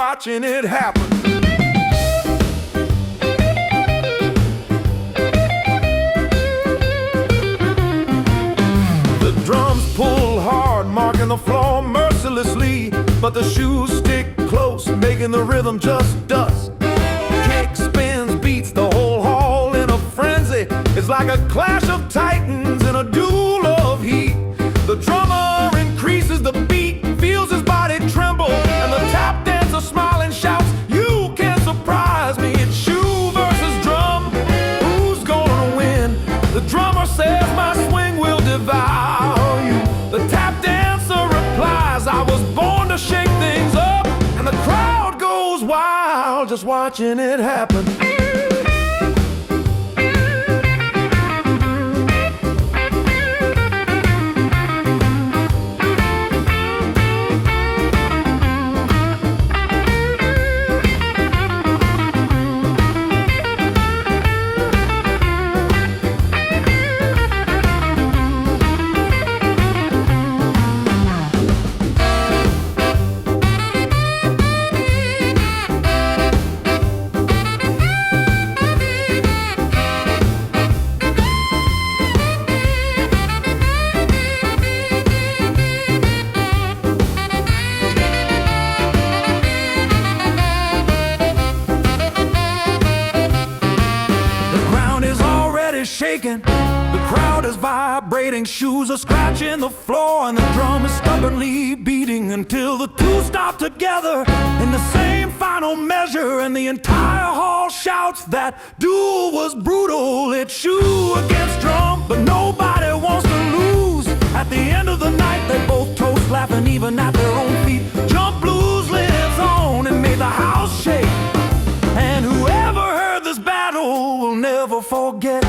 watching it happen. The drums pull hard, marking the floor mercilessly, but the shoes stick close, making the rhythm just dust. Kick spins, beats the whole hall in a frenzy. It's like a clash of titans in a duel of heat. The drummer increases the beat, feels his body tremble, and the tap dancer smiling shouts, "You can't surprise me, it's shoe versus drum. Who's gonna win?" The drummer says, "My swing will devour you." The tap dancer replies, "I was born to shake things up." And the crowd goes wild, just watching it happen. Shaking, the crowd is vibrating, shoes are scratching the floor, and the drum is stubbornly beating until the two stop together in the same final measure, and the entire hall shouts that duel was brutal. It's shoe against drum, but nobody wants to lose. At the end of the night, they both toast, laughing even at their own feet. Jump blues lives on and made the house shake, and whoever heard this battle will never forget.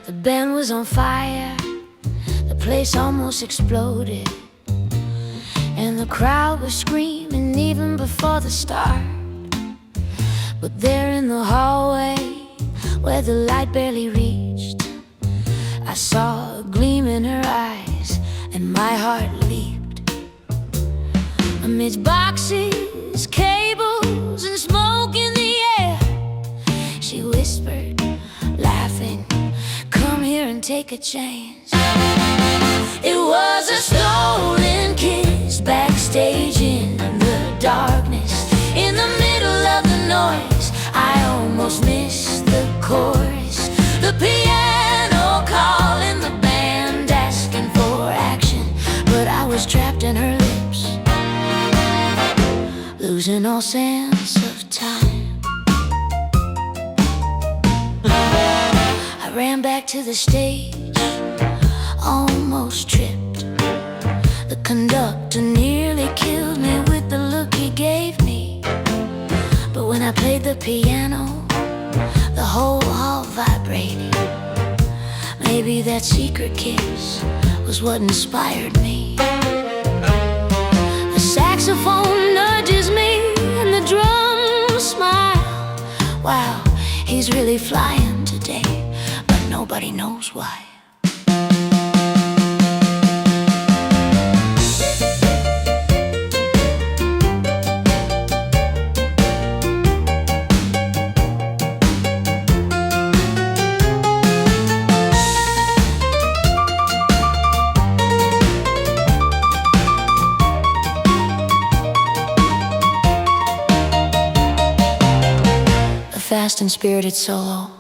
The band was on fire, the place almost exploded, and the crowd was screaming even before the start. But there in the hallway, where the light barely reached, I saw a gleam in her eyes, and my heart leaped. Amidst boxes, cables, and smoke in the air, she whispered, laughing, "Come here and take a chance." It was a stolen kiss, backstage in the darkness. In the middle of the noise, I almost missed the chorus. The piano calling, the band asking for action, but I was trapped in her lips, losing all sense of time. I ran back to the stage, almost tripped. The conductor nearly killed me with the look he gave me. But when I played the piano, the whole hall vibrated. Maybe that secret kiss was what inspired me. The saxophone nudges me and the drums smile. Wow, he's really flying today, but nobody knows why. Fast and spirited solo,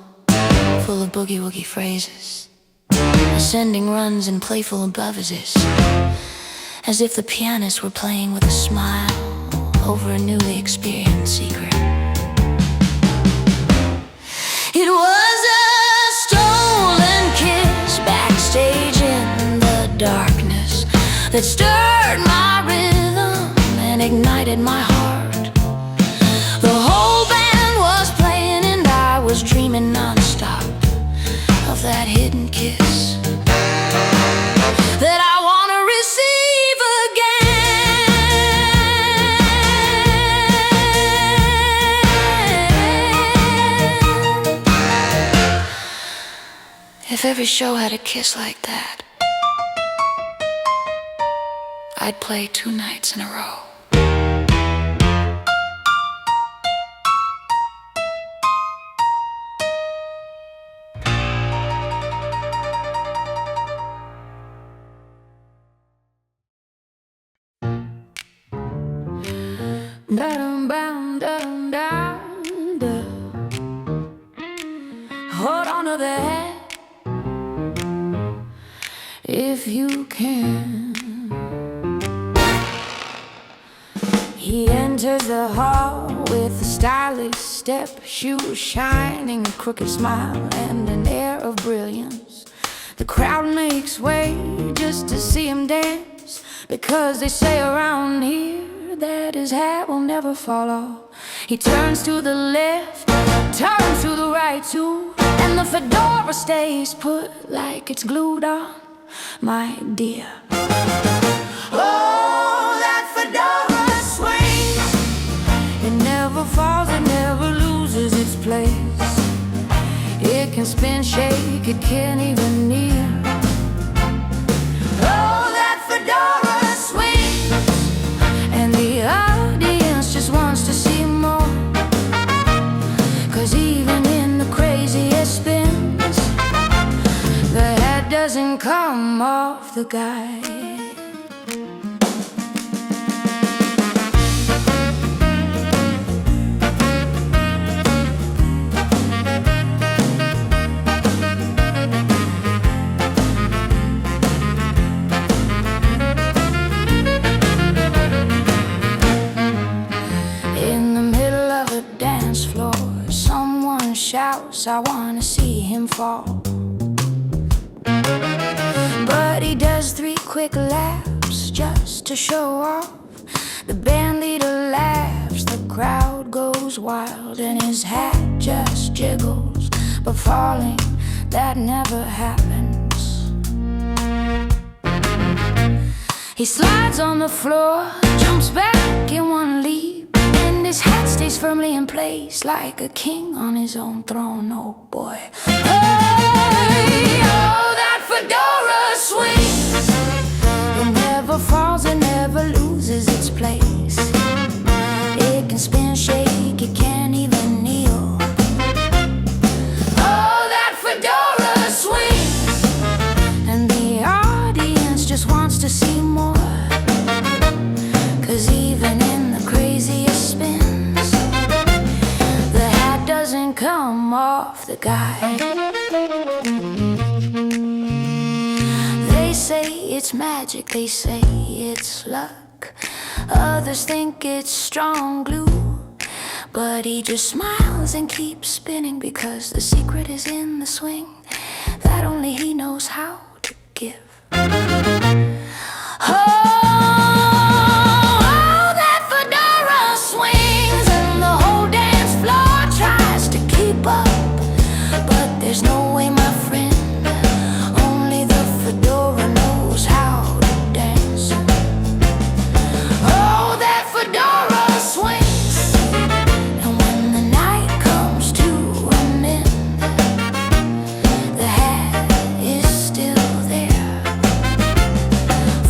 full of boogie-woogie phrases. sending runs in playful buzzes, as if the pianist were playing with a smile over a newly experienced secret. It was a stolen kiss backstage in the darkness that stirred my rhythm and ignited my heart. The whole band was playing and I was dreaming non-stop of that hidden kiss that I want to receive again. If every show had a kiss like that, I'd play 2 nights in a row. Hold on to that if you can. He enters the hall with a stylish step, shoes shining, a crooked smile and an air of brilliance. The crowd makes way just to see him dance, because they say around here that his hat will never fall off. He turns to the left, turns to the right too, and the fedora stays put like it's glued on, my dear. Oh, that fedora swings. It never falls, it never loses its place. It can spin, shake, it can't even kneel. Oh, that fedora swings, and the audience just wants to see more, 'cause even in the craziest spins, the hat doesn't come off the guy. Shouts, I wanna see him fall, but he does 3 quick laps just to show off. The band leader laughs, the crowd goes wild, and his hat just jiggles, but falling, that never happens. He slides on the floor, jumps back in one leap, and his hat stays firmly in place like a king on his own throne. Oh boy. Hey, oh, that fedora swings. It never falls, it never loses its place. It can spin, shake, it can't even kneel. Oh, that fedora swings, and the audience just wants to see more, 'cause even in the craziest spins, the hat doesn't come off the guy. They say it's magic, they say it's luck, others think it's strong glue, but he just smiles and keeps spinning, because the secret is in the swing that only he knows how to give. There's no way, my friend, only the fedora knows how to dance. Oh, that fedora swings, and when the night comes to an end, the hat is still there,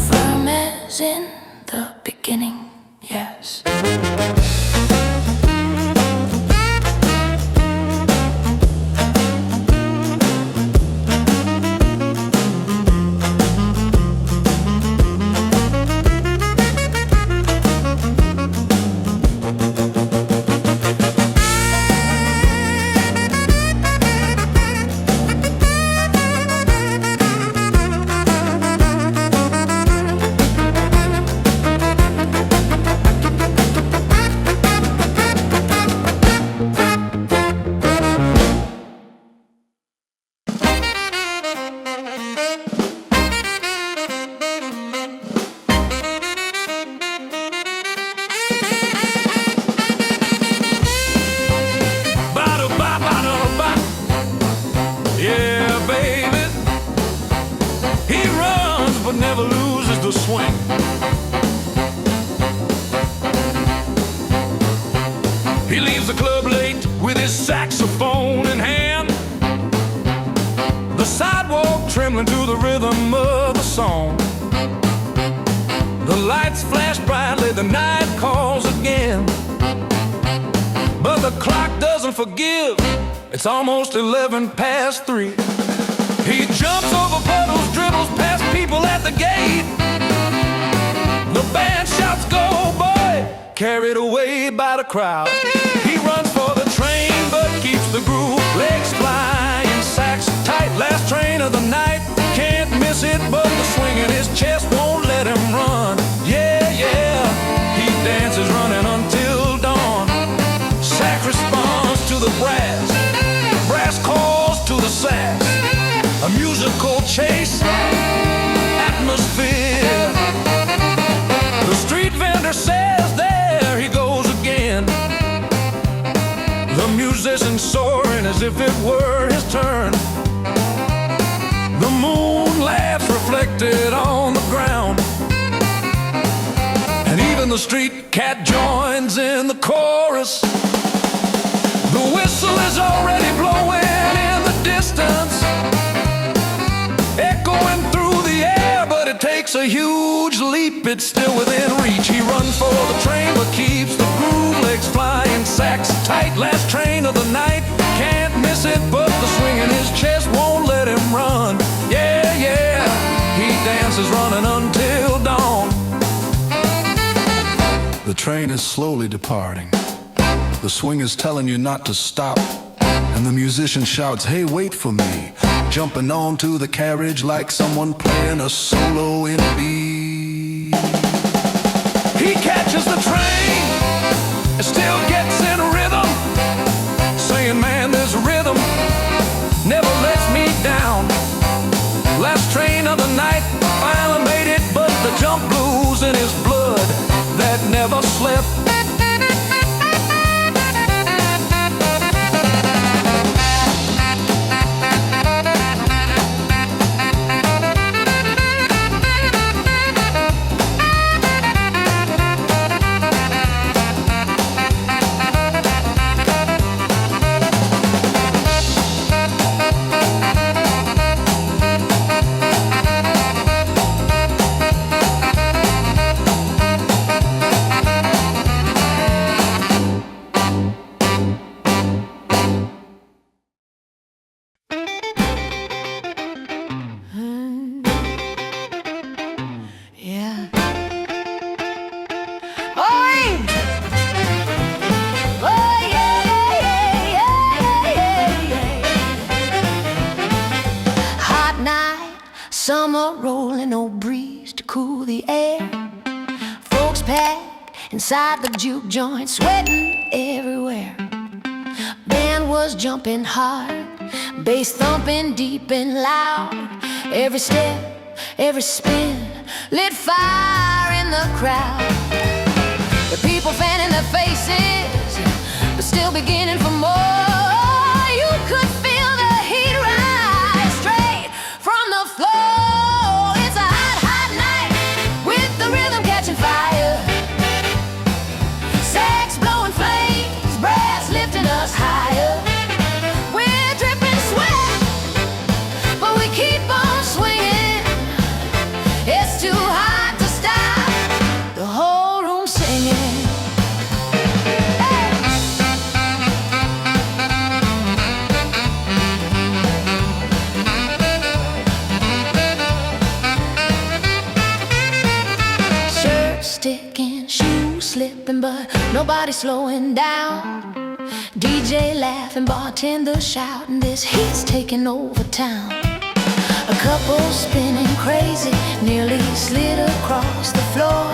firm as in the beginning, yes. the swing. He leaves the club late with his saxophone in hand, the sidewalk trembling to the rhythm of the song. The lights flash brightly, the night calls again, but the clock doesn't forgive. It's almost 11 past 3. He jumps over puddles, dribbles past people at the gate. The band shouts, "Go, boy!" carried away by the crowd. He runs for the train, but keeps the groove. Legs flying, sacks tight, last train of the night. Can't miss it, but the swing in his chest won't let him run. Yeah, yeah, he dances running until dawn. Sax responds to the brass, brass calls to the sax. A musical chase, atmosphere. The street vendor says, "There he goes again." The musician soaring as if it were his turn. The moon laughs reflected on the ground, and even the street cat joins in the chorus. The whistle is already blowing in the distance, echoing through the air, but it takes a huge leap. It's still within reach. He runs for the train, but keeps the groove. Legs flying, sacks tight, last train of the night. Can't miss it, but the swing in his chest won't let him run. Yeah, yeah, he dances running until dawn. The train is slowly departing. The swing is telling you not to stop, and the musician shouts, "Hey, wait for me," jumping onto the carriage like someone playing a solo in B. He catches the train and still gets in rhythm, saying, "Man, this rhythm never lets me down." Last train of the night, finally made it, but the jump blues in his blood that never slept. Summer rolling, no breeze to cool the air. Folks packed inside the juke joint, sweating everywhere. Band was jumping hard, bass thumping deep and loud. Every step, every spin lit fire in the crowd. The people fanning their faces, but still beginning for more. You could feel the heat rise straight from the floor. Slipping, but nobody slowing down. DJ laughing, bartender shouting, this heat's taking over town. A couple spinning crazy, nearly slid across the floor,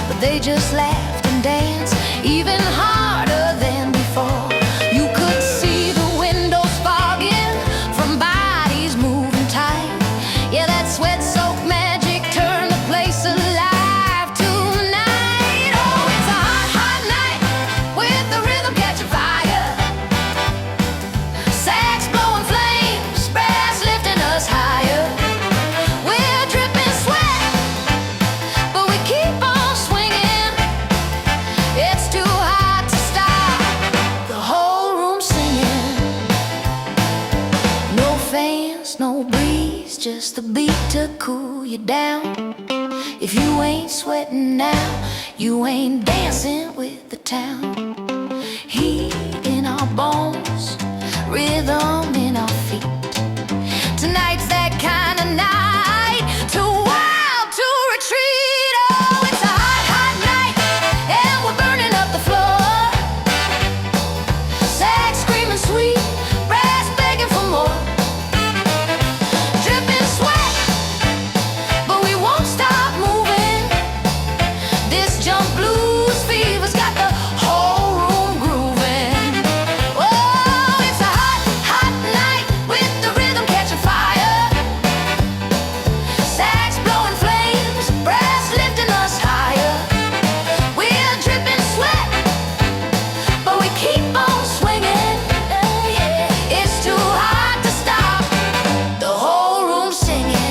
but they just laughed and danced even harder than before. You could see the windows fogging from bodies moving tight. Yeah, that sweat-soaked magic turned the place alive. the beat to cool you down. If you ain't sweating now, you ain't dancing with the town. Heat in our bones, rhythm in our feet. Tonight's that kind of night, too wild to retreat. Oh, it's a hot, hot night, and we're burning up the floor. Sax screaming sweet, brass begging for more. Dripping sweat, but we won't stop moving. This jump blues fever's got the whole room grooving. Oh, it's a hot, hot night with the rhythm catching fire. Sax blowing flames, brass lifting us higher. We're dripping sweat, but we keep on swinging. It's too hot to stop, the whole room singing.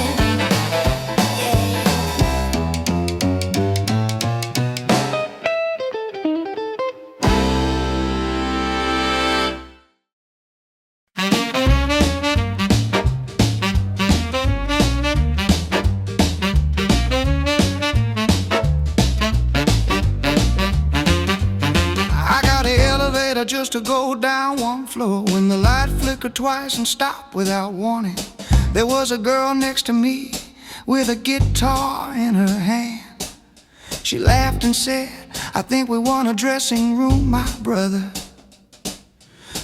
I got an elevator just to go down one floor. When the light flickered twice and stopped without warning, there was a girl next to me with a guitar in her hand. She laughed and said, "I think we want a dressing room, my brother."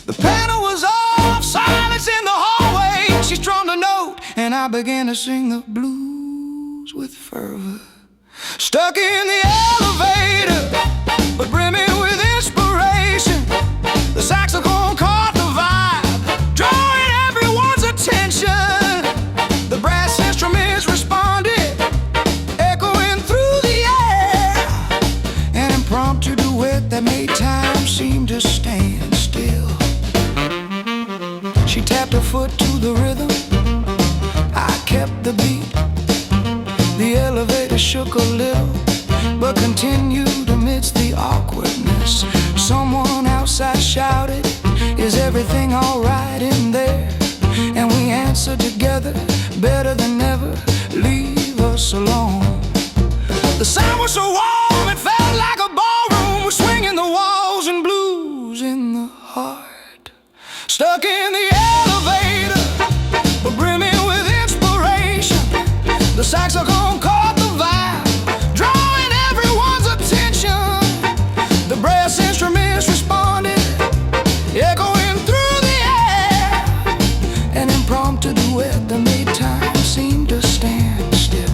The panel was off, silence in the hallway. She strummed a note and I began to sing the blues with fervor. Stuck in the elevator, but brimming with inspiration. The saxophone caught the vibe, drawing everyone's attention. The brass instruments responded, echoing through the air. An impromptu duet that made time seem to stand still. She tapped her foot to the rhythm, I kept the beat. The elevator shook a little, but continued amidst the awkwardness. Someone outside shouted, "Is everything all right in there?" And we answered together, "Better than ever, leave us alone." The sound was so warm, it felt like a ballroom. We're swinging the walls and blues in the heart. Stuck in the elevator, but brimming with inspiration. The saxophone caught the vibe, drawing everyone's attention. The brass instruments responded, echoing through the air. An impromptu duet that made time seem to stand still.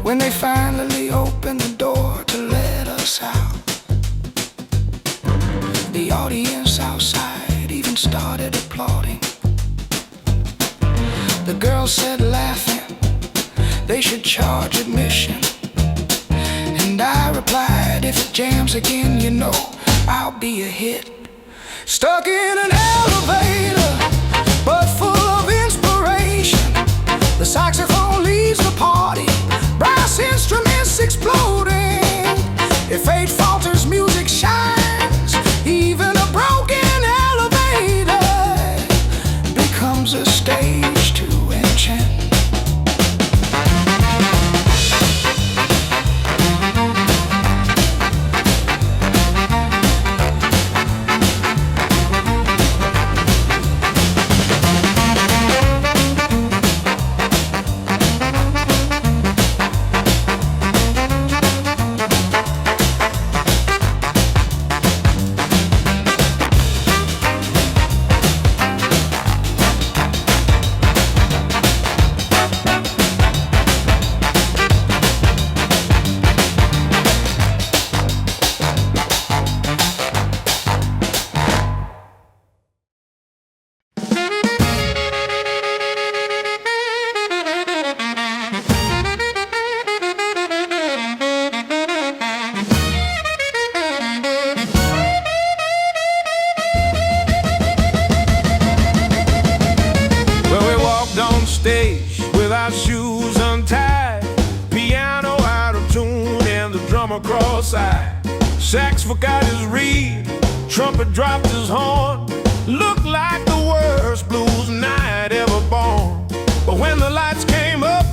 When they finally opened the door to let us out, the audience outside even started applauding. The girl said, laughing, they should charge admission. And I replied, if it jams again, you know I'll be a hit. Stuck in an elevator, but full of inspiration. The saxophone leads the party, brass instruments exploding. If fate falters, music shines. Even a broken elevator becomes a stage to enchant. stage without shoes untied, piano out of tune and the drummer cross-eyed. Sax forgot his reed, trumpet dropped his horn. Looked like the worst blues night ever born. But when the lights came up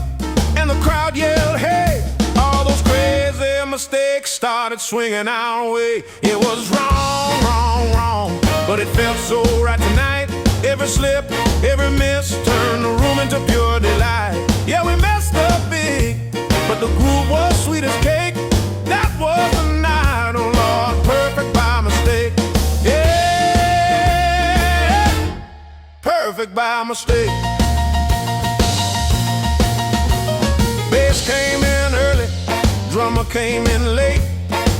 and the crowd yelled hey, all those crazy mistakes started swinging our way. It was wrong, wrong, wrong, but it felt so right tonight. Every slip, every miss turned the room into pure delight. Yeah, we messed up big, but the groove was sweet as cake. That was the night, oh Lord, perfect by mistake. Yeah, perfect by mistake. Bass came in early, drummer came in late.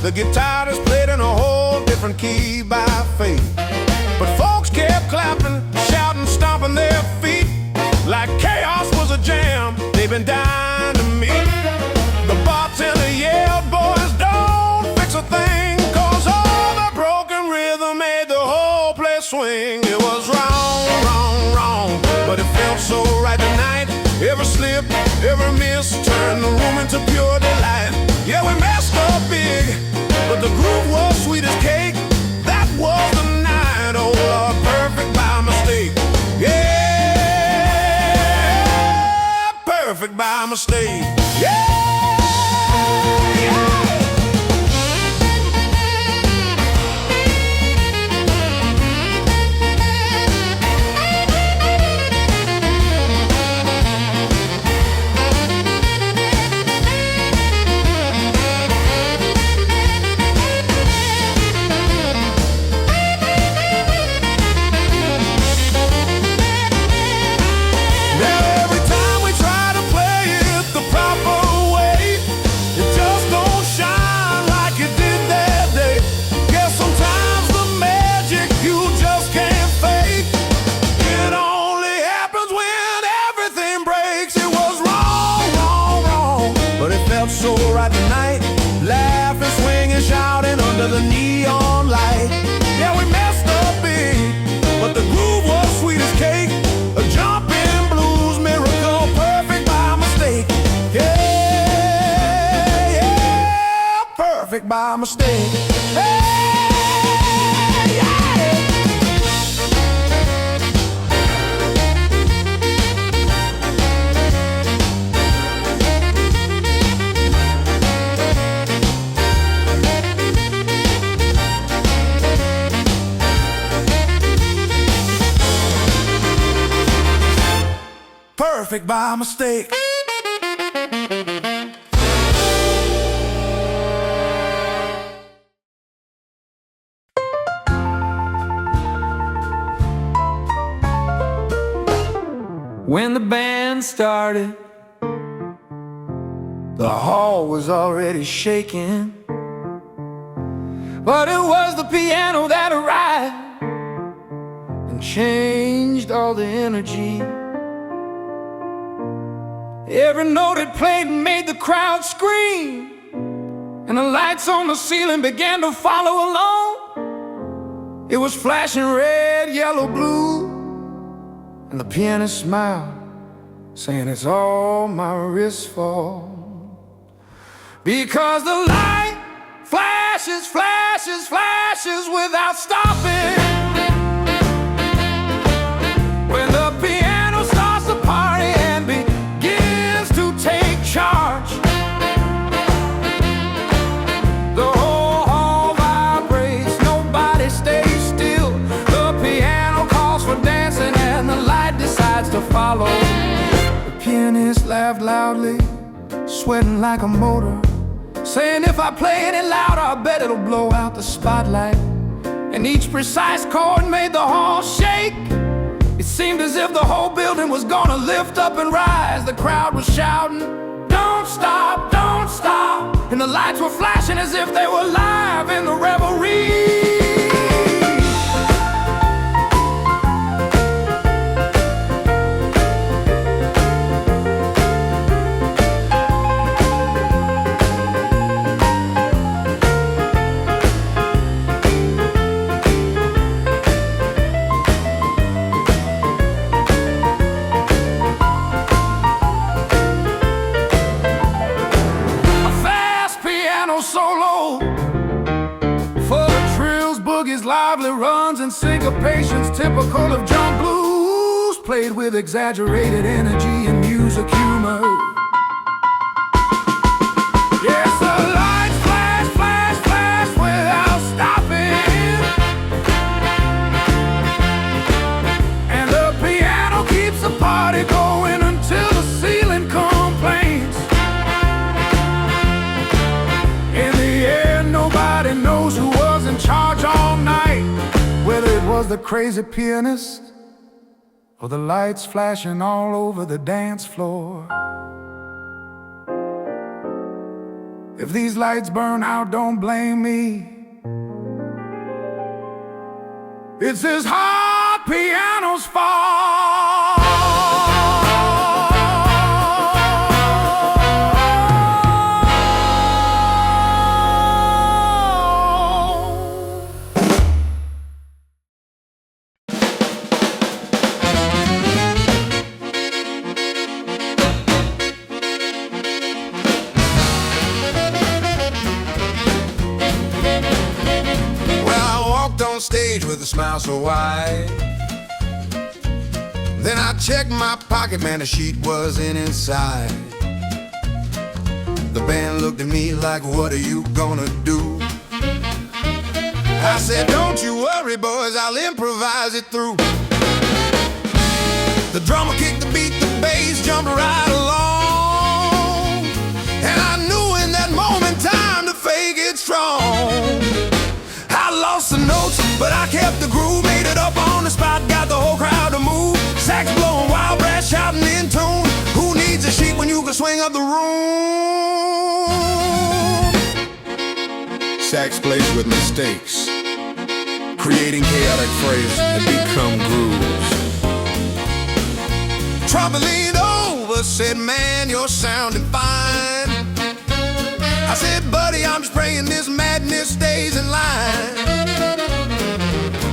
The guitarist played in a whole different key by fate. But folks kept clapping, shouting, stomping their feet like chaos was a jam they've been dying to meet. The bartender yelled, boys, don't fix a thing, 'cause all the broken rhythm made the whole place swing. It was wrong, wrong, wrong, but it felt so right tonight. Every slip, every miss turned the room into pure delight. Yeah, we messed up big, but the groove was sweet as cake. That was the night, oh Lord, perfect by mistake. Yeah, perfect by mistake. Yeah, yeah. So right tonight, laughing, swinging, shouting under the neon light. Yeah, we messed up big, but the groove was sweet as cake. A jumping blues miracle, perfect by mistake. Yeah, yeah, perfect by mistake. Hey, yeah. Perfect by mistake. When the band started, the hall was already shaking. But it was the piano that arrived and changed all the energy. Every note it played made the crowd scream, and the lights on the ceiling began to follow along. It was flashing red, yellow, blue, and the pianist smiled, saying it's all my wrist's fault. Because the light flashes, flashes, flashes without stopping. When the piano starts to party and begins to take charge, the whole hall vibrates, nobody stays still. The piano calls for dancing and the light decides to follow. The pianist laughed loudly, sweating like a motor, saying if I play any louder, I bet it'll blow out the spotlight. And each precise chord made the hall shake. It seemed as if the whole building was gonna lift up and rise. The crowd was shouting, don't stop, don't stop. And the lights were flashing as if they were live in the revelry. boogie's lively runs and syncopations typical of jump blues, played with exaggerated energy and music humor. Yes, the lights flash, flash, flash without stopping, and the piano keeps the party going until the ceiling complains. In the end, nobody knows who was in charge all night, whether it was the crazy pianist or the lights flashing all over the dance floor. If these lights burn out, don't blame me. It's this hot piano's fault. On stage with a smile so wide, then I checked my pocket, man, the sheet wasn't inside. The band looked at me like, what are you gonna do? I said, don't you worry, boys, I'll improvise it through. The drummer kicked the beat, the bass jumped right along, and I knew in that moment time to fake it strong. I lost the notes, but I kept the groove, made it up on the spot, got the whole crowd to move. Sax blowing, wild brass shouting in tune. Who needs a sheet when you can swing up the room? Sax plays with mistakes, creating chaotic phrases that become grooves. Trumpet leaned over, said, man, you're sounding fine. I said, buddy, I'm just praying this madness stays in line.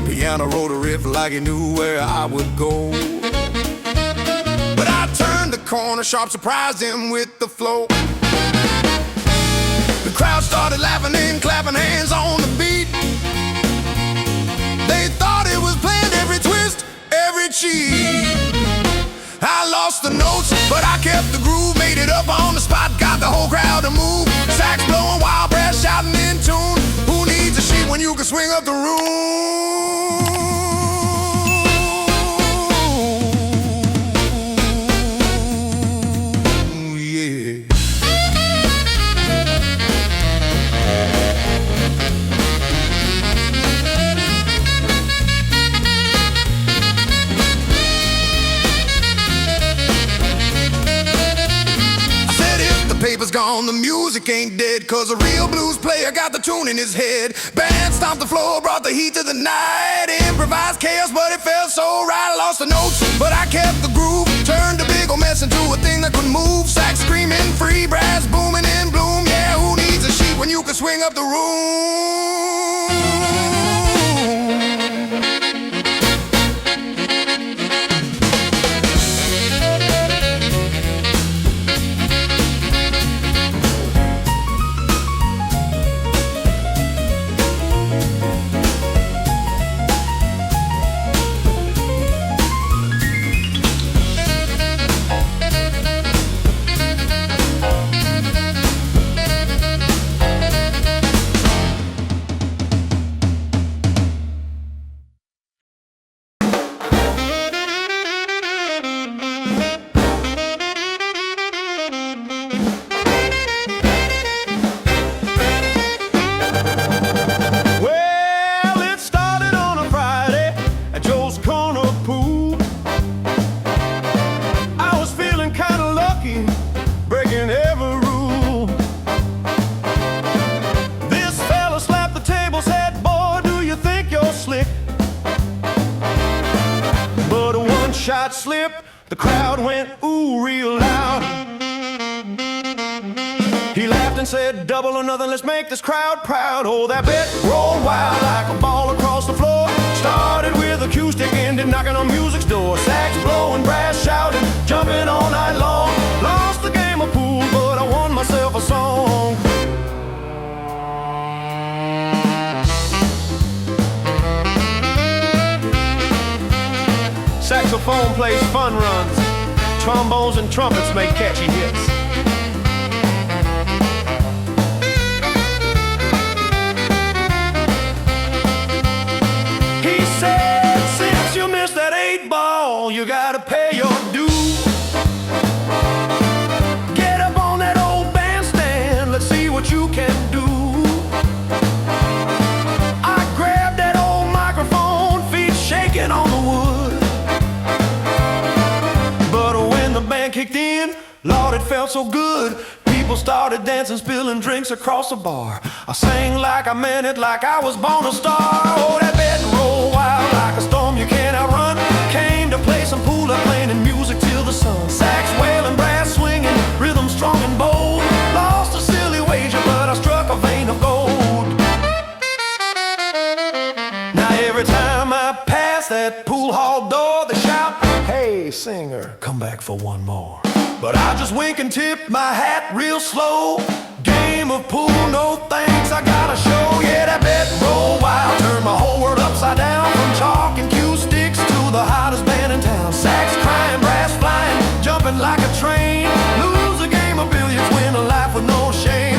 Piano wrote a riff like he knew where I would go, but I turned the corner, sharp surprised him with the flow. The crowd started laughing and clapping hands on the beat. They thought it was planned, every twist, every cheat. I lost the notes, but I kept the groove, made it up on the spot, got the whole crowd to move. Sax blowing, wild brass shouting in tune. Who needs a sheet when you can swing up the room? Yeah. Paper's gone, the music ain't dead, cause a real blues player got the tune in his head. Band stomped the floor, brought the heat to the night. Improvised chaos, but it felt so right. I lost the notes, but I kept the groove. Turned a big old mess into a thing that could move. Sax screaming, free brass booming in bloom. Yeah, who needs a sheet when you can swing up the room? Shot slip, the crowd went ooh real loud. He laughed and said, double or nothing, let's make this crowd proud. Oh, that bet rolled wild like a ball across the floor. Started with acoustic, ended knocking on music's door. Sax blowing, brass shouting, jumping all night long. Lost the game of pool, but I won myself a song. saxophone plays fun runs. Trombones and trumpets make catchy hits. He said, since you missed that 8 ball, you gotta pay your dues. Get up on that old bandstand, let's see what you can do. I grabbed that old microphone, feet shaking on the wood. But when the band kicked in, Lord, it felt so good. People started dancing, spilling drinks across the bar. I sang like I meant it, like I was born a star. Oh, that bed rolled wild like a storm you can't outrun. Came to play some pool, playing music till the sun. Sax wailing, brass swinging, rhythm strong and bold. Lost a silly wager, but I struck a vein of gold. Now every time I pass that pool hall door, they shout, hey, singer, come back for one more. But I just wink and tip my hat real slow. Game of pool, no thanks, I gotta show. Yeah, that bet roll wild, turn my whole world upside down. From chalk and cue sticks to the hottest band in town. Sax crying, brass flying, jumping like a train. Lose a game of billiards, win a life with no shame.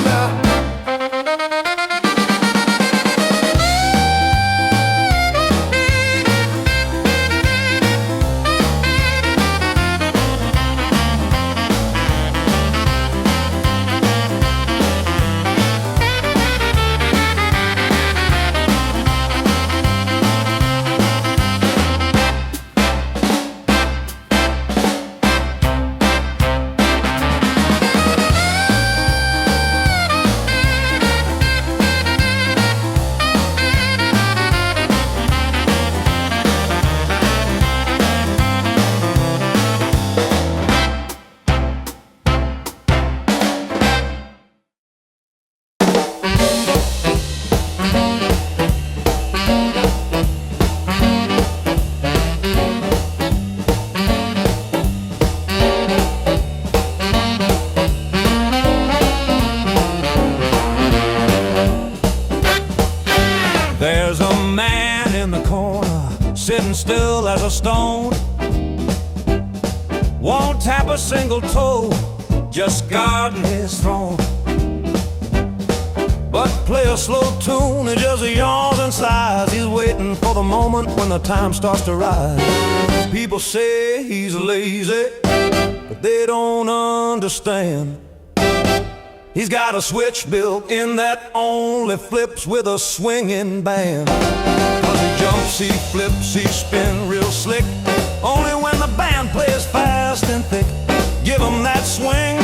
There's a man in the corner, sitting still as a stone. Won't tap a single toe, just guarding his throne. But play a slow tune, it just yawns and sighs. He's waiting for the moment when the time starts to rise. People say he's lazy, but they don't understand. He's got a switch built in that only flips with a swinging band. Cause he jumps, he flips, he spins real slick, only when the band plays fast and thick. Give him that swing,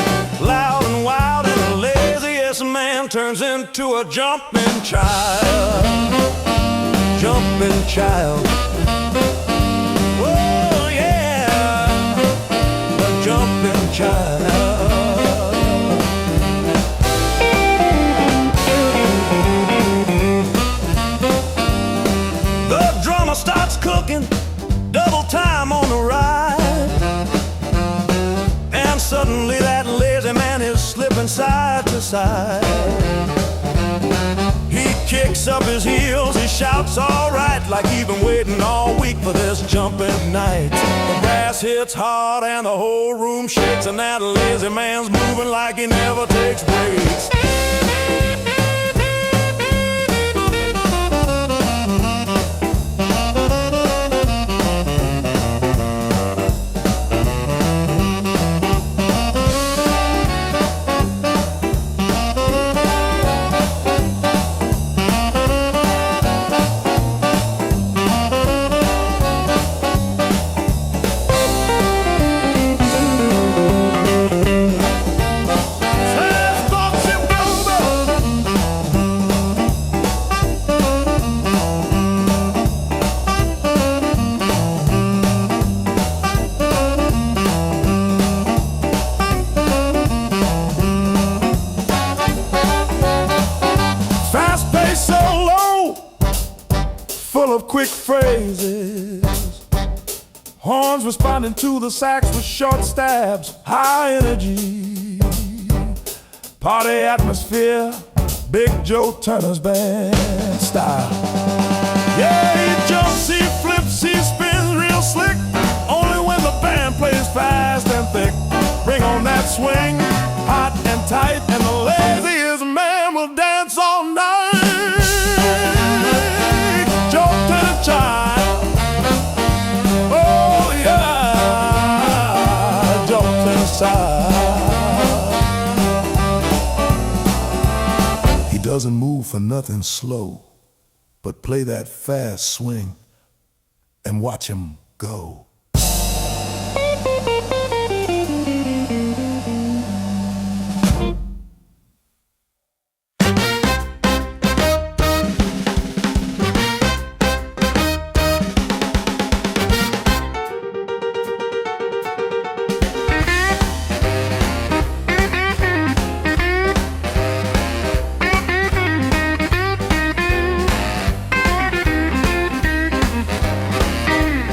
loud and wild, and the laziest man turns into a jumping child. Jumping child. Oh yeah, a jumping child. Starts cooking, double time on the ride, and suddenly that lazy man is slipping side to side. He kicks up his heels, he shouts all right, like he's been waiting all week for this jumping night. The brass hits hard and the whole room shakes, and that lazy man's moving like he never takes breaks. Full of quick phrases, horns responding to the sax with short stabs, high energy, party atmosphere, Big Joe Turner's band style. Yeah, he jumps, he flips, he spins real slick, only doesn't move for nothing slow, but play that fast swing and watch him go.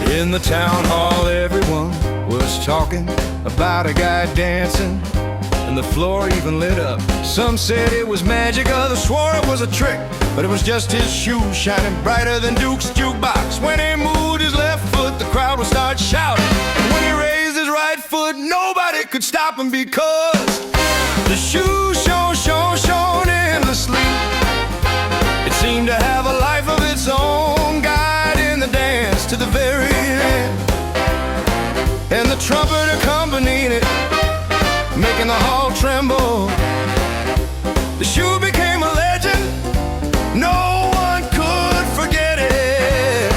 In the town hall, everyone was talking about a guy dancing, and the floor even lit up. Some said it was magic, others swore it was a trick, but it was just his shoes shining brighter than Duke's jukebox. When he moved his left foot, the crowd would start shouting, and when he raised his right foot, nobody could stop him because the shoes shone endlessly. It seemed to have a life of its own, guiding the dance to the very end, and the trumpet accompanied it, making the hall tremble. The shoe became a legend, no one could forget it.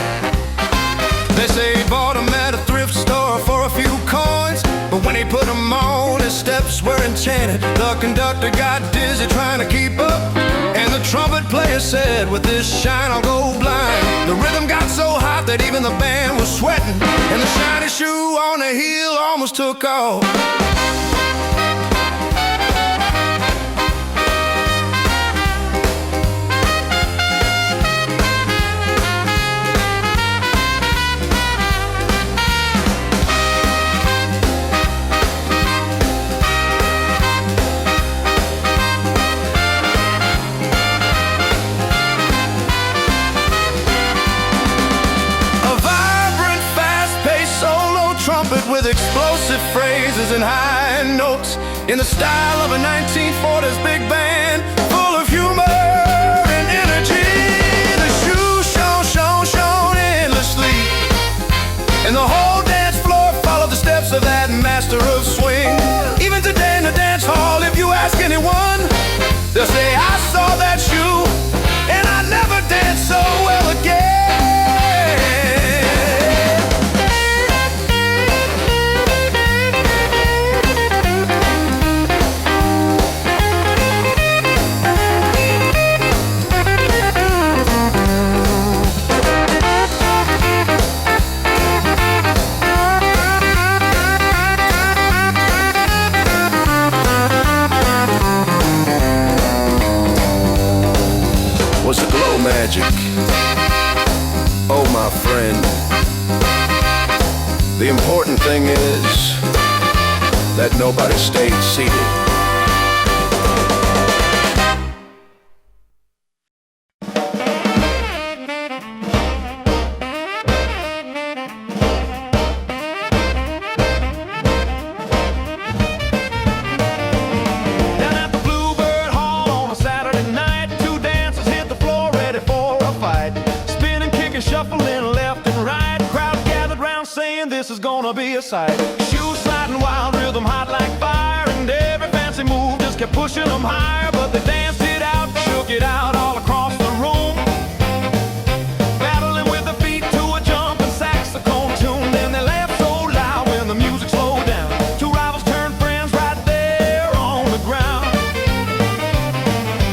They say he bought them at a thrift store for a few coins, but when he put them on, his steps were enchanted. The conductor got dizzy trying to keep up, and the trumpet player said, with this shine I'll go blind. The rhythm got so hot that even the band was sweating, and the shiny shoe on the heel almost took off. With explosive phrases and high notes, in the style of a 1940s big band, full of humor and energy. The shoe shone endlessly, and the whole dance floor followed the steps of that master of swing. Even today in the dance hall, if you ask anyone, they'll say, I saw that shoe and I never danced so well again. Was the glow magic? Oh, my friend, the important thing is that nobody stayed seated. Shuffling left and right, crowd gathered round saying this is gonna be a sight. Shoes sliding wild, rhythm hot like fire, and every fancy move just kept pushing them higher. But they danced it out, shook it out all across the room, battling with the beat to a jumping saxophone tune. Then they laughed so loud when the music slowed down. Two rivals turned friends right there on the ground.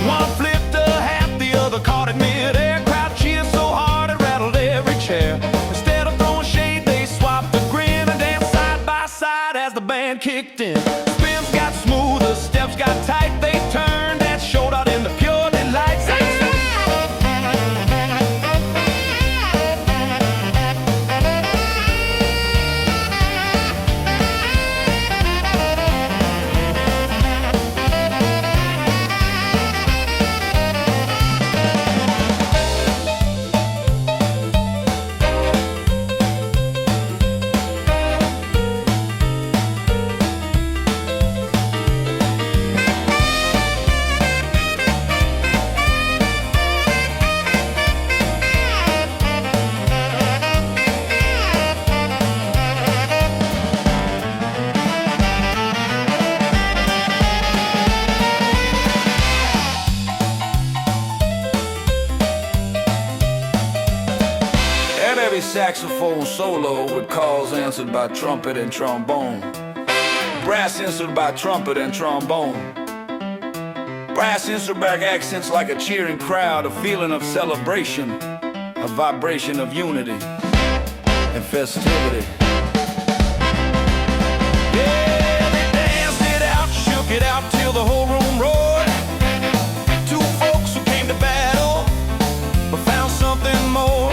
One flipped a hat, the other caught it mid-air. Crowd cheered so hard it rattled every chair. Instead of throwing shade, they swapped a grin and danced side by side as the band kicked in. Spins got smooth, the steps got tight. They turned and showed out in the pure delight. heavy saxophone solo with calls answered by trumpet and trombone. Brass answered by trumpet and trombone. Brass answered back accents like a cheering crowd, a feeling of celebration, a vibration of unity and festivity. Yeah, they danced it out, shook it out till the whole room roared. Two folks who came to battle but found something more.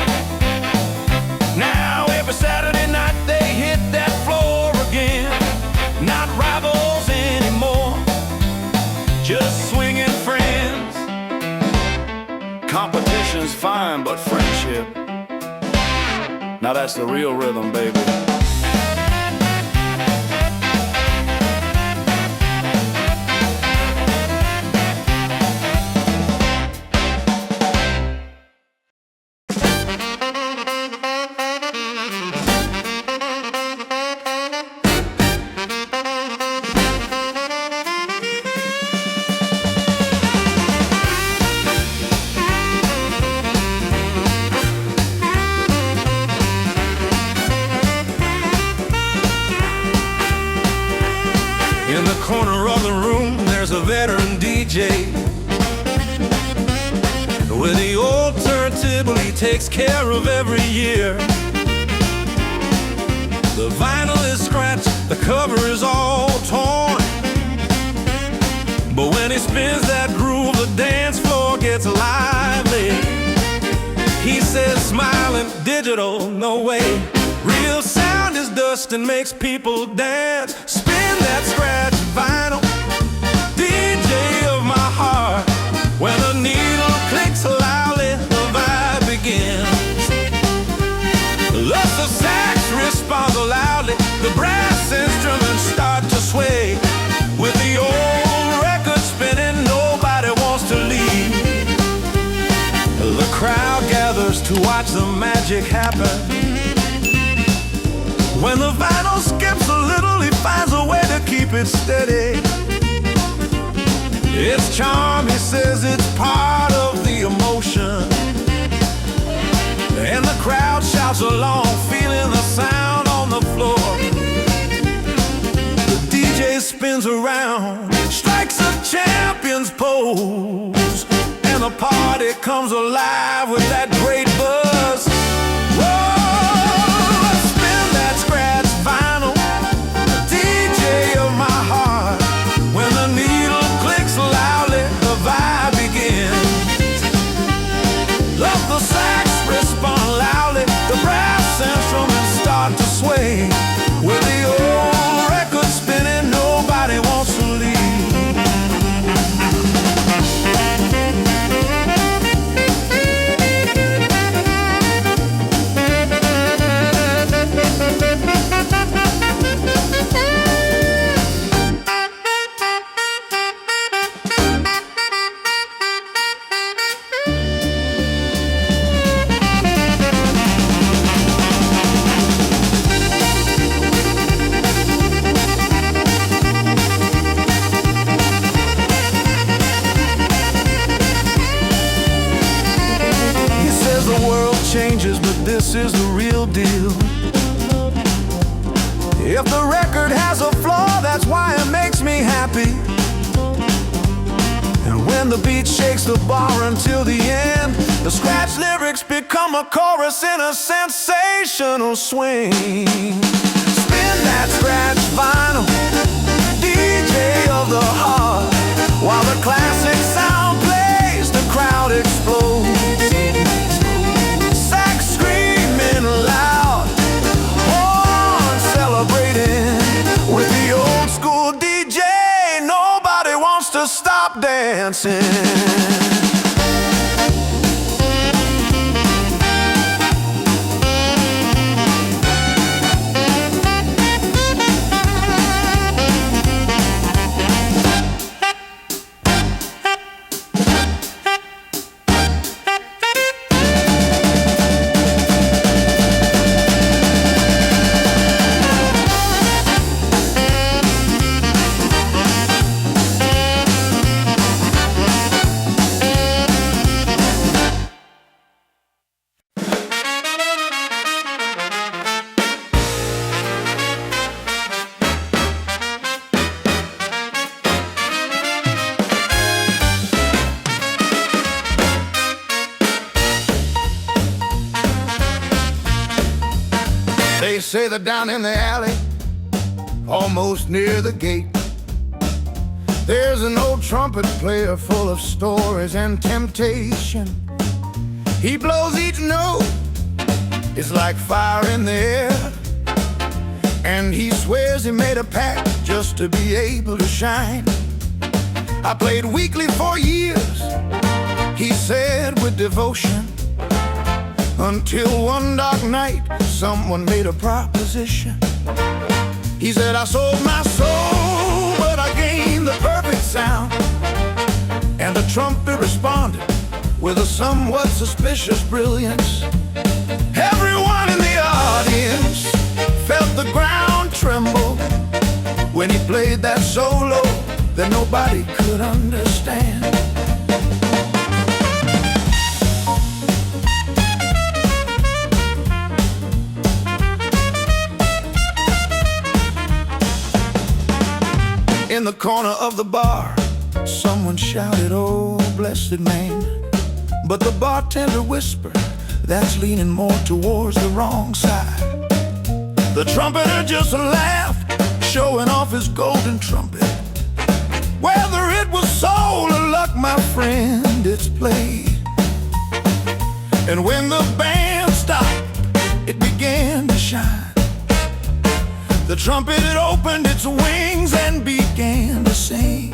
Now every Saturday night they hit that floor again. Not rivals anymore, just swinging friends. Competition's fine, but friendship, now that's the real rhythm, baby. In the corner of the room, there's a veteran DJ with the old turntable he takes care of every year. The vinyl is scratched, the cover is all torn, but when he spins that groove, the dance floor gets lively. He says, smiling, digital, no way. Real sound is dust and makes people dance. Spin that scratch vinyl, DJ of my heart. When the needle clicks loudly, the vibe begins. Thus the sax responds loudly, the brass instruments start to sway. With the old record spinning, nobody wants to leave. The crowd gathers to watch the magic happen. When the vinyl skips a little, he finds a way to keep it steady. Its charm, he says, it's part of the emotion. And the crowd shouts along, feeling the sound on the floor. The DJ spins around, strikes a champion's pose, and the party comes alive with that great buzz. Whoa! Scratch vinyl, DJ of my heart. When the needle clicks loudly, the vibe begins. Let the sax respond loudly, the brass instruments start to sway. With the old record spinning, nobody wants to leave. Changes, but this is the real deal. If the record has a flaw, that's why it makes me happy. And when the beat shakes the bar until the end, the scratch lyrics become a chorus in a sensational swing. Spin that scratch vinyl, DJ of the heart. While the classic sound plays, the crowd explodes. Loud, horn celebrating. With the old school DJ, nobody wants to stop dancing. They say that down in the alley, almost near the gate, there's an old trumpet player full of stories and temptation. He blows each note, it's like fire in the air. And he swears he made a pact just to be able to shine. I played weekly for years, he said with devotion, until one dark night someone made a proposition. He said, I sold my soul, but I gained the perfect sound. And the trumpet responded with a somewhat suspicious brilliance. Everyone in the audience felt the ground tremble when he played that solo that nobody could understand. In the corner of the bar, someone shouted, oh, blessed man. But the bartender whispered, that's leaning more towards the wrong side. The trumpeter just laughed, showing off his golden trumpet. Whether it was soul or luck, my friend, it's played. And when the band stopped, it began to shine. The trumpet had opened its wings and began to sing.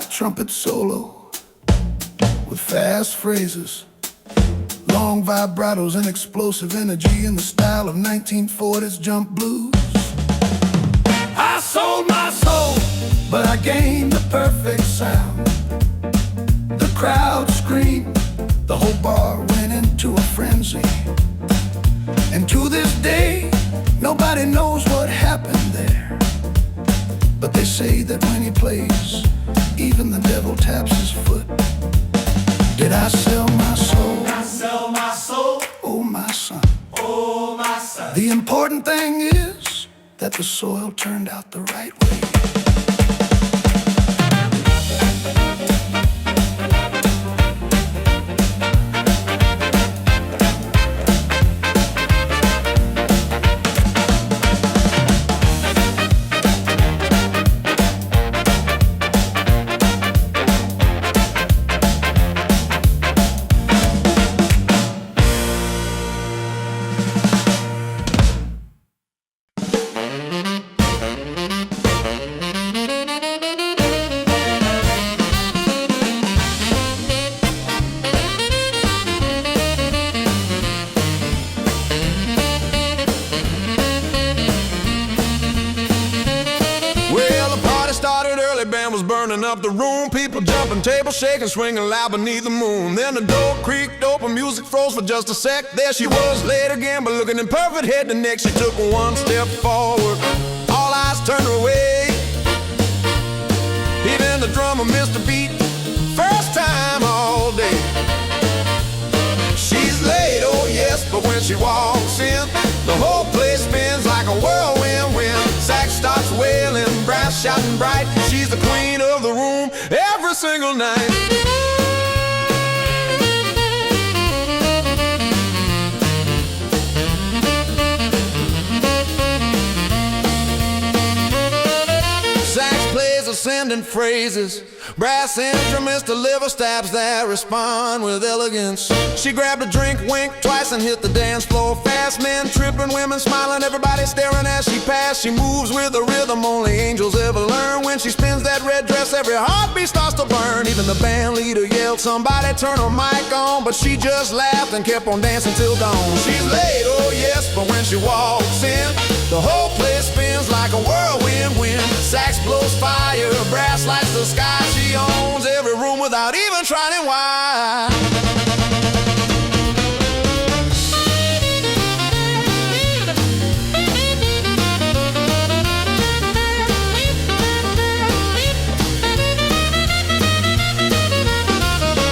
Trumpet solo with fast phrases, long vibratos and explosive energy in the style of 1940s jump blues. I sold my soul, but I gained the perfect sound. The crowd screamed, the whole bar went into a frenzy. And to this day, nobody knows what happened there. But they say that when he plays, even the devil taps his foot. Did I sell my soul? Did I sell my soul? Oh, my son. Oh, my son. The important thing is that the soil turned out the right way. Band was burning up the room, people jumping, tables shaking, swinging loud beneath the moon. Then the door creaked open, music froze for just a sec. There she was, late again, but looking in perfect head to neck. She took one step forward, all eyes turned her way. Even the drummer missed a beat, first time all day. She's late, oh yes, but when she walks in, the whole place spins like a whirlwind wind. Sax starts wailing, brass shouting bright. She's the queen of the room every single night. Sax plays ascending phrases, brass instruments deliver stabs that respond with elegance. She grabbed a drink, winked twice and hit the dance floor fast. Men tripping, women smiling, everybody staring as she passed. She moves with a rhythm only angels ever learn. When she spins that red dress, every heartbeat starts to burn. Even the band leader yelled, somebody turn her mic on, but she just laughed and kept on dancing till dawn. She's late, oh yes, but when she walks brass lights the sky. She owns every room without even trying why.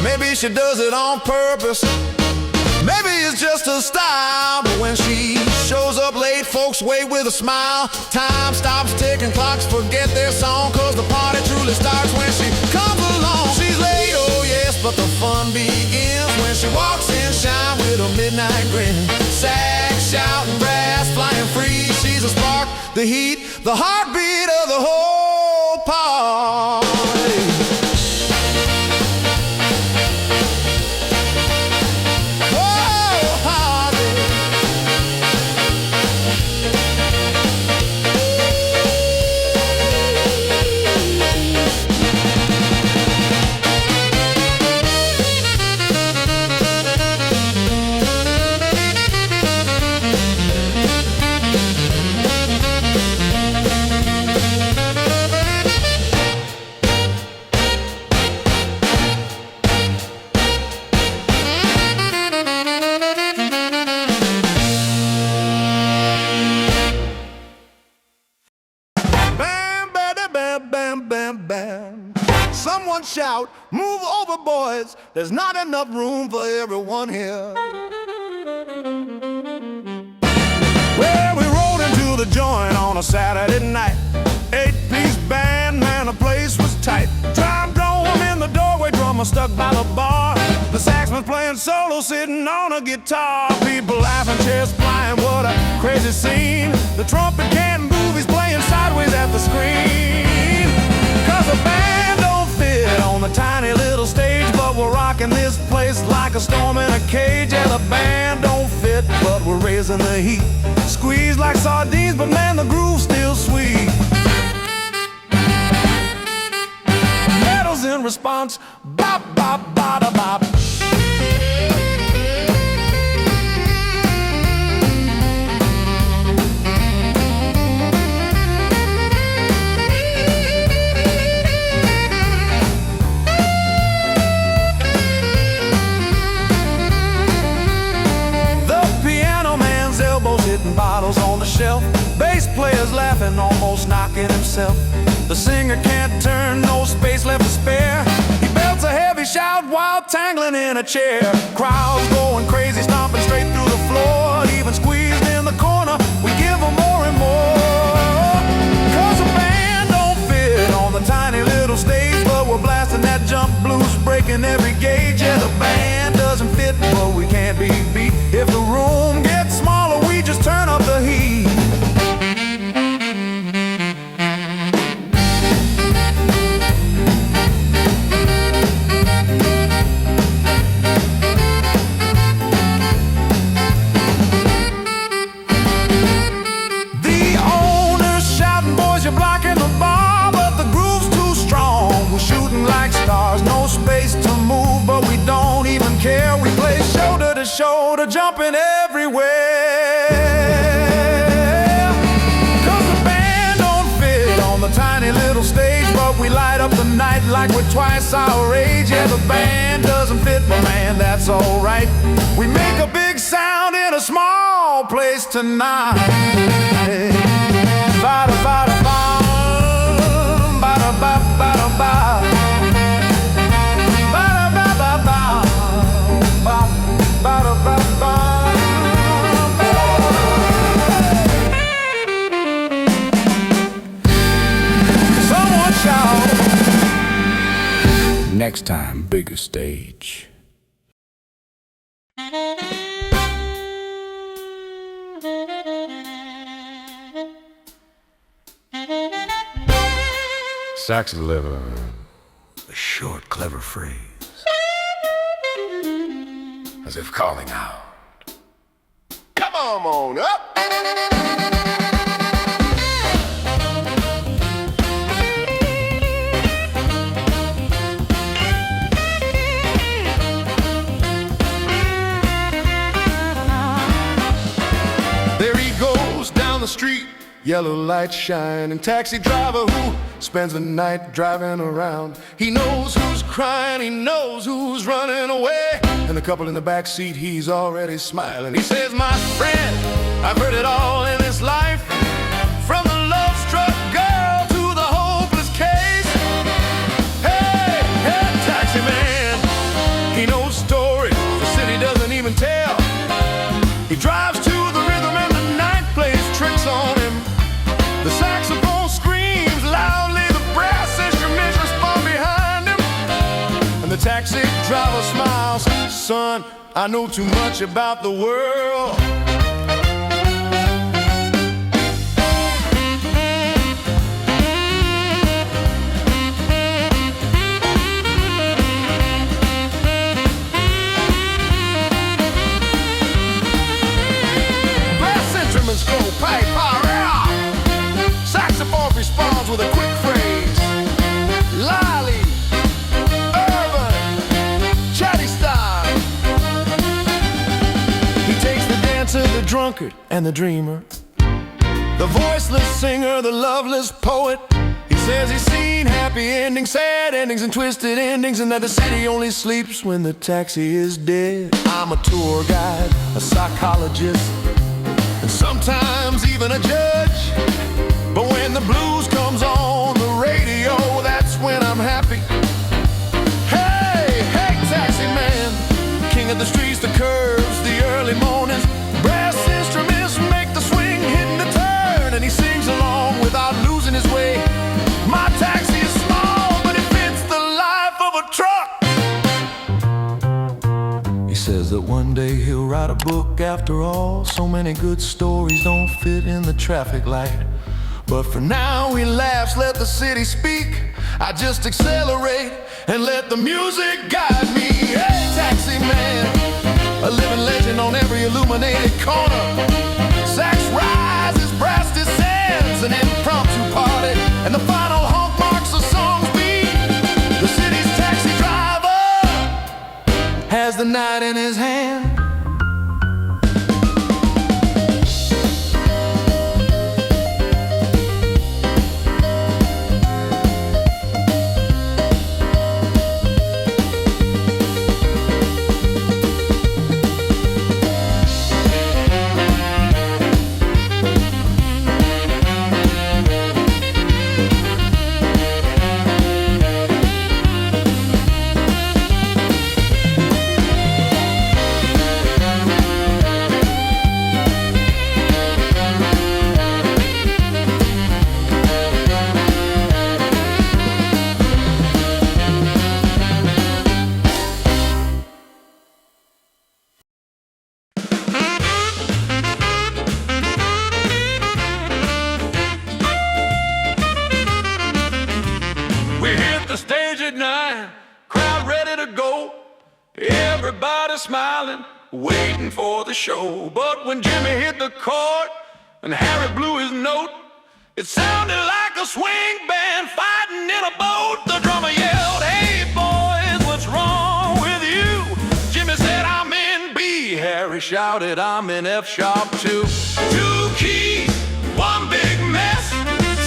Maybe she does it on purpose, maybe it's just her style. But when she shows up late, folks wait with a smile. Time stops ticking, clocks forget their song, 'cause the party truly starts when she comes along. She's late, oh yes, but the fun begins when she walks in, shine with a midnight grin. Sax, shouting, brass, flying free. She's a spark, the heat, the heartbeat of the whole party. Someone shout, move over boys, there's not enough room for everyone here. Well, we rolled into the joint on a Saturday night. 8-piece band, man, the place was tight. Drum dome in the doorway, drummer stuck by the bar. The saxophone playing solo, sitting on a guitar. People laughing, chairs flying, what a crazy scene. The trumpet can't move, he's playing sideways at the screen. 'Cause the band don't fit on the tiny little stage, but we're rocking this place like a storm in a cage. Yeah, the band don't fit, but we're raising the heat. Squeeze like sardines, but man, the groove's still sweet. Pedals in response, bop, bop, bada, bop. Bottles on the shelf, bass player's laughing, almost knocking himself. The singer can't turn, no space left to spare. He belts a heavy shout while tangling in a chair. Crowds going crazy, stomping straight through the floor. Even squeezed in the corner, we give them more and more. 'Cause the band don't fit on the tiny little stage, but we're blasting that jump blues, breaking every gauge. Yeah, the band doesn't fit, but we can't be beat. If the room gets smaller, we just turn up the heat. The owner's shouting, boys, you're blocking the bar, but the groove's too strong. We're shooting like stars, no space to move, but we don't even care. We play shoulder to shoulder, jumping everywhere. 'Cause the band don't fit on the tiny little stage, but we light up the night like we're twice our age. Yeah, the band doesn't fit, but man, that's alright. We make a big sound in a small place tonight. Hey. Bada, bada, bum, bada, ba, bada, ba. Bada, ba, ba, ba. Ba, bada, ba, ba. Someone shout. Next time, bigger stage. Sax deliver. A short, clever phrase, As if calling out. come on up. There he goes down the street, yellow lights shine, and taxi driver who spends the night driving around. He knows who's crying, he knows who's running away, and the couple in the back seat, he's already smiling. He says, my friend, I've heard it all in this life, from the love-struck girl to the hopeless case. Hey, hey, taxi man, he knows stories the city doesn't even tell. He drives to the rhythm and the night plays tricks on him. The saxophone screams loudly, the brass instruments respond behind him, and the taxi driver smiles. Son, I know too much about the world. Go pipe, saxophone responds with a quick phrase. Lolly, urban, chatty style. He takes the dancer, the drunkard, and the dreamer, the voiceless singer, the loveless poet. He says he's seen happy endings, sad endings, and twisted endings, and that the city only sleeps when the taxi is dead. I'm a tour guide, a psychologist, and sometimes even a judge. But when the blues comes on the radio, that's when I'm happy. Hey, hey, taxi man, king of the streets, the curves, the early mornings. Brass instruments make the swing, hitting the turn, and he sings along without losing his way. My taxi is small, but it fits the life of a truck. He says that one day he'll write a book after all. So many good stories don't fit in the traffic light. But for now he laughs, let the city speak. I just accelerate and let the music guide me. Hey, taxi man, a living legend on every illuminated corner. Sax rises, brass descends, an impromptu party, and the final honk marks the song's beat. The city's taxi driver has the night in his hand. Everybody smiling, waiting for the show. But when Jimmy hit the chord and Harry blew his note, it sounded like a swing band fighting in a boat. The drummer yelled, "Hey boys, what's wrong with you?" Jimmy said, "I'm in B." Harry shouted, "I'm in F sharp too." Two keys, one big mess,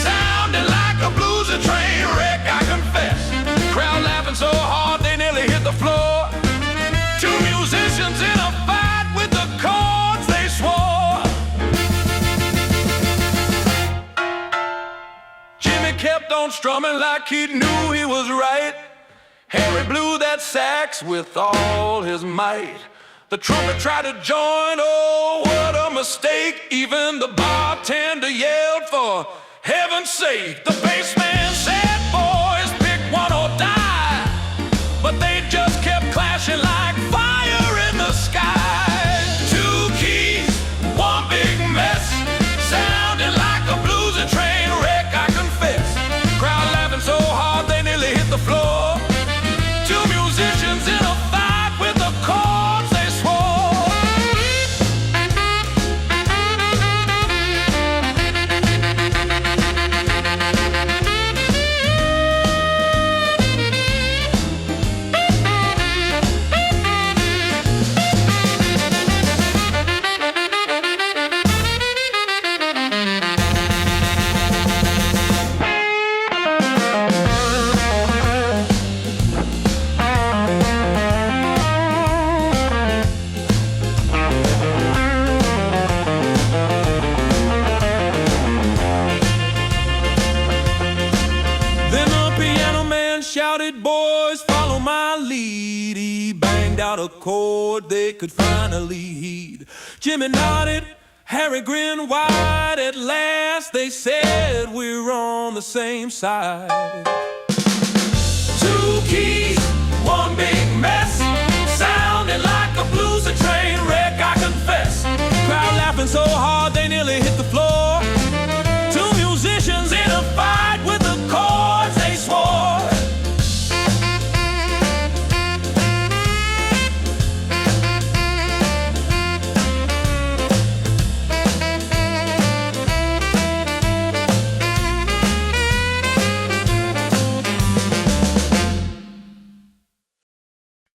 sounding like a bluesy train wreck, I confess. Crowd laughing so hard they nearly hit the floor. Two musicians in a fight with the chords they swore. Jimmy kept on strumming like he knew he was right. Harry blew that sax with all his might. The trumpet tried to join, oh, what a mistake. Even the bartender yelled, "For heaven's sake." The bass man said, "Boys, pick one or die." But they just kept clashing like fire in the sky. Two keys, one big mess, sounding like a bluesy train wreck, I confess. Crowd laughing so hard they nearly hit the floor. Two musicians in a fight with the chords they swore. could finally heed. Jimmy nodded, Harry grinned wide. At last they said we're on the same side. Two keys, one big mess, sounding like a blues a train wreck, I confess. Crowd laughing so hard they nearly hit the floor. Two musicians in a fight with the chords they swore.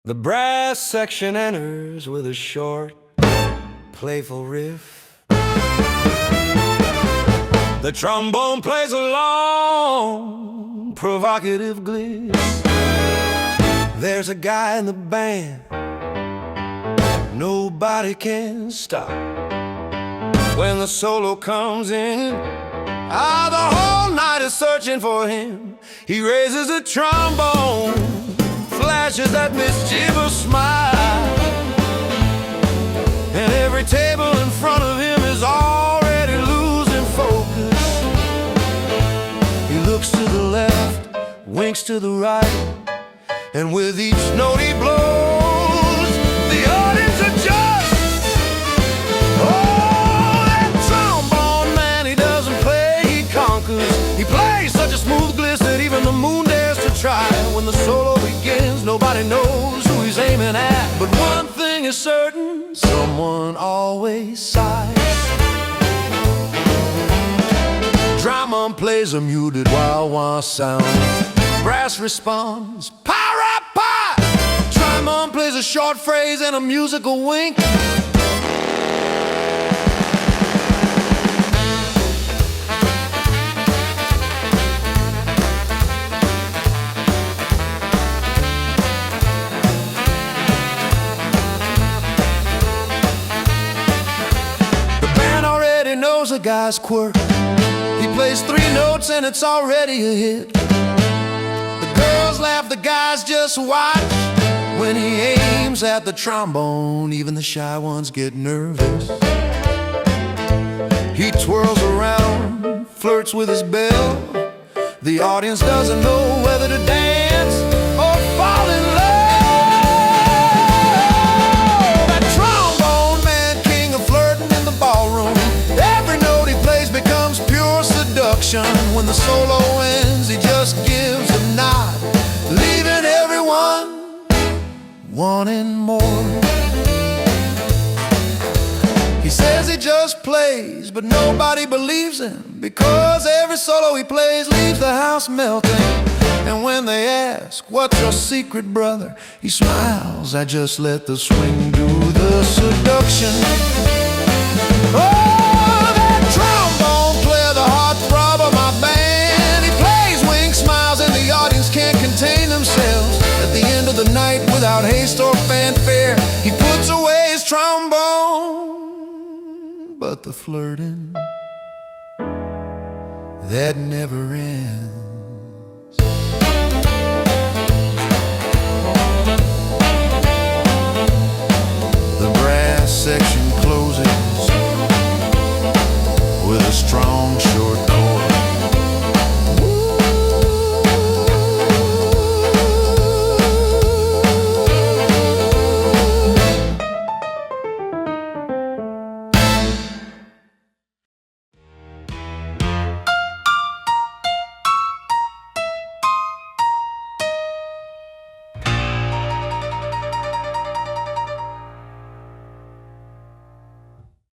The brass section enters with a short, playful riff. The trombone plays a long, provocative gliss. There's a guy in the band nobody can stop. When the solo comes in, the whole night is searching for him. He raises the trombone, flashes that mischievous smile, and every table in front of him is already losing focus. He looks to the left, winks to the right, and with each note he blows, the audience adjusts. Oh, that trombone man, he doesn't play, he conquers. He plays such a smooth gliss that even the moon dares to try. When the solo begins, nobody knows who he's aiming at. But one thing is certain, someone always sighs. Drama plays a muted wah-wah sound. Brass responds, pa-ra-pa! Trombone plays a short phrase and a musical wink. Knows a guy's quirk. He plays 3 notes and it's already a hit. The girls laugh, the guys just watch. When he aims at the trombone, even the shy ones get nervous. He twirls around, flirts with his bell. The audience doesn't know whether to dance or fall in love. That trombone man, king of flirting in the ballroom. Every note he plays becomes pure seduction. When the solo ends, he just gives a nod, leaving everyone wanting more. He says he just plays, but nobody believes him, because every solo he plays leaves the house melting. And when they ask, what's your secret, brother? He smiles, I just let the swing do the seduction. Oh! Trombone player, the heartthrob of my band. He plays, winks, smiles, and the audience can't contain themselves. At the end of the night, without haste or fanfare, he puts away his trombone. But the flirting, that never ends.